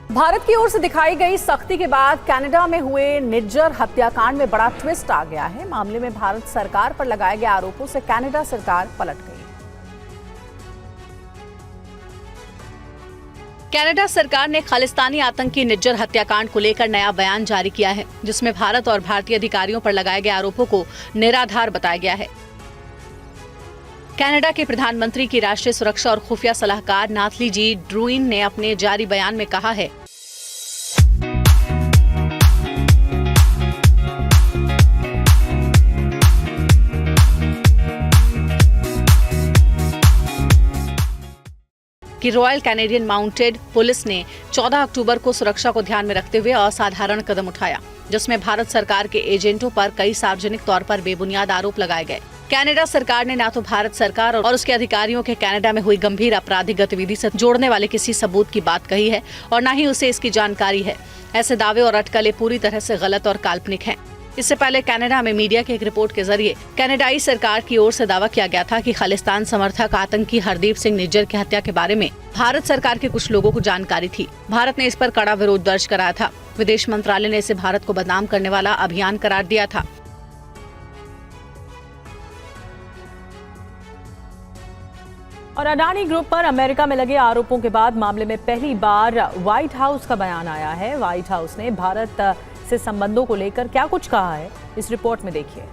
भारत की ओर से दिखाई गई सख्ती के बाद कनाडा में हुए निज्जर हत्याकांड में बड़ा ट्विस्ट आ गया है। मामले में भारत सरकार पर लगाए गए आरोपों से कनाडा सरकार पलट गई। कनाडा सरकार ने खालिस्तानी आतंकी निज्जर हत्याकांड को लेकर नया बयान जारी किया है, जिसमें भारत और भारतीय अधिकारियों पर लगाए गए आरोपों को निराधार बताया गया है। कनाडा के प्रधानमंत्री की राष्ट्रीय सुरक्षा और खुफिया सलाहकार नाथली जी ड्रूइन ने अपने जारी बयान में कहा है कि रॉयल कैनेडियन माउंटेड पुलिस ने 14 अक्टूबर को सुरक्षा को ध्यान में रखते हुए असाधारण कदम उठाया, जिसमें भारत सरकार के एजेंटों पर कई सार्वजनिक तौर पर बेबुनियाद आरोप लगाए गए। कनाडा सरकार ने न तो भारत सरकार और उसके अधिकारियों के कनाडा में हुई गंभीर आपराधिक गतिविधि से जोड़ने वाले किसी सबूत की बात कही है और न ही उसे इसकी जानकारी है। ऐसे दावे और अटकलें पूरी तरह से गलत और काल्पनिक हैं। इससे पहले कनाडा में मीडिया की एक रिपोर्ट के जरिए कनाडाई सरकार की ओर से दावा किया गया था कि खालिस्तान समर्थक आतंकी हरदीप सिंह निज्जर की हत्या के बारे में भारत सरकार के कुछ लोगों को जानकारी थी। भारत ने इस पर कड़ा विरोध दर्ज कराया था। विदेश मंत्रालय ने इसे भारत को बदनाम करने वाला अभियान करार दिया था। और अडानी ग्रुप पर अमेरिका में लगे आरोपों के बाद मामले में पहली बार व्हाइट हाउस का बयान आया है। व्हाइट हाउस ने भारत से संबंधों को लेकर क्या कुछ कहा है, इस रिपोर्ट में देखिए।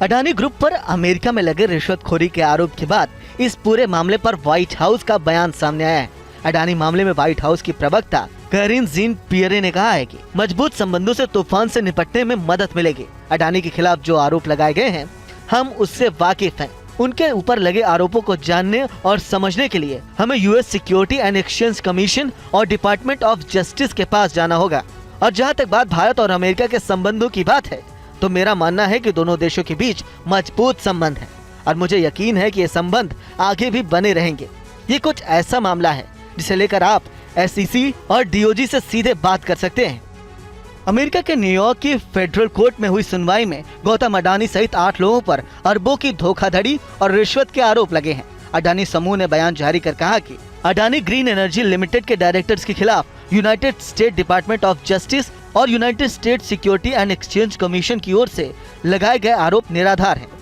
अडानी ग्रुप पर अमेरिका में लगे रिश्वतखोरी के आरोप के बाद इस पूरे मामले पर व्हाइट हाउस का बयान सामने आया है। अडानी मामले में व्हाइट हाउस की प्रवक्ता करीन जीन पियरे ने कहा है कि मजबूत संबंधों से तूफान से निपटने में मदद मिलेगी। अडानी के खिलाफ जो आरोप लगाए गए हैं, हम उससे वाकिफ हैं। उनके ऊपर लगे आरोपों को जानने और समझने के लिए हमें US security and Exchange commission और डिपार्टमेंट ऑफ जस्टिस के पास जाना होगा। और जहां तक बात भारत और अमेरिका के संबंधों की बात है, तो मेरा मानना है कि दोनों देशों के बीच मजबूत संबंध है और मुझे यकीन है कि ये संबंध आगे भी बने रहेंगे। ये कुछ ऐसा मामला है जिसे लेकर आप एसईसी और डीओजी से सीधे बात कर सकते हैं। अमेरिका के न्यूयॉर्क की फेडरल कोर्ट में हुई सुनवाई में गौतम अडानी सहित 8 लोगों पर अरबों की धोखाधड़ी और रिश्वत के आरोप लगे हैं। अडानी समूह ने बयान जारी कर कहा कि अडानी ग्रीन एनर्जी लिमिटेड के डायरेक्टर्स के खिलाफ United State Department of Justice और United State Security and Exchange Commission की ओर से लगाए गए आरोप निराधार हैं।